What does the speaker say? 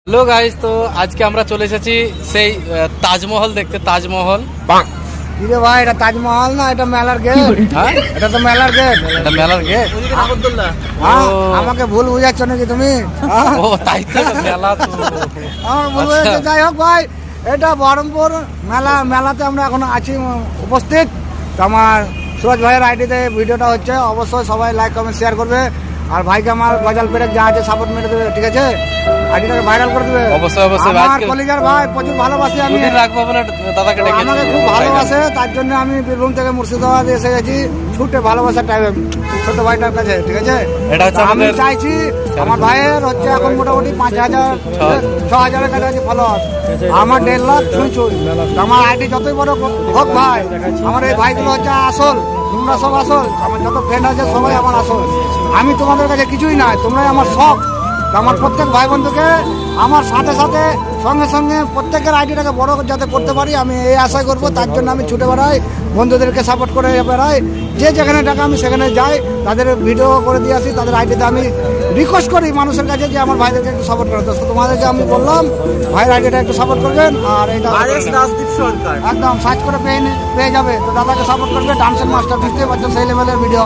Hello guys, তো আজকে আমরা চলে এসেছি সেই তাজমহল দেখতে। তাজমহল কিরে ভাই, এটা তাজমহল না, এটা মেলার গেট। হ্যাঁ, এটা তো মেলার গেট। এটা মেলার গেট। হ্যাঁ, ও। আমাকে ভুল বুঝাচ্ছ নাকি তুমি? ও তাই তো, এটা মেলা তো। আমার ভুল আচ্ছা। বুঝাচ্ছ। যাই হোক ভাই, এটা বহরমপুর মেলাতে আমরা এখন আছি উপস্থিত। তো আমার সুরজ ভাইয়ের আইডিতে ভিডিওটা হচ্ছে, অবশ্যই সবাই লাইক কমেন্ট শেয়ার করবে। আর ভাইকে আমার গজাল পেরেক যা আছে সাপোর্ট মেরে দেবে, ঠিক আছে? আইডিটাকে ভাইরাল করে দেবে। অবশ্যই, অবশ্যই। আমার আজকে কলিজার ভাই, প্রচুর ভালোবাসি আমি। দুদিন রাখবো বলে দাদাকে তো ডেকেছি। আমাকে খুব ভালোবাসে, তার জন্য আমি বীরভূম থেকে মুর্শিদাবাদ এসে গেছি ছুটে ভালোবাসার টাইমে ছোট ভাইটার কাছে, ঠিক আছে? এটা হচ্ছে আমি আমাদের চাইছি আমার ভাইয়ের হচ্ছে এখন মোটামুটি 5,000-6,000 কাছাকাছি ফলোয়ার, আমার 1.5 লাখ ছুঁই। আমার আইডি যতই বড় হোক ভাই, আমার এই ভাইগুলো হচ্ছে আসল। তোমরা সব আসল, আমার যত ফ্রেন্ড আছে সবাই আমার আসল। আমি তোমাদের কাছে কিছুই নাই, তোমরাই আমার সব। তো আমার প্রত্যেক ভাই বন্ধুকে আমার সাথে সাথে সঙ্গে সঙ্গে প্রত্যেকের আইডিটাকে বড় যাতে করতে পারি, আমি এই আশা করব। তার জন্য আমি ছুটে বেড়াই, বন্ধুদেরকে সাপোর্ট করে বেড়াই। যে যেখানে টাকা আমি সেখানে যাই, তাদের ভিডিও করে দিয়ে আসি, তাদের আইডিতে আমি রিকোয়েস্ট করি মানুষের কাছে যে আমার ভাইদেরকে একটু সাপোর্ট করে। তো তোমাদেরকে আমি বললাম ভাইয়ের আইডিটা একটু সাপোর্ট করবেন। আর এইটা একদম সার্চ করে পেয়ে যাবে। তো দাদাকে সাপোর্ট করবে, ডান্সের মাস্টার, বুঝতে পারছেন সেই লেভেলের ভিডিও।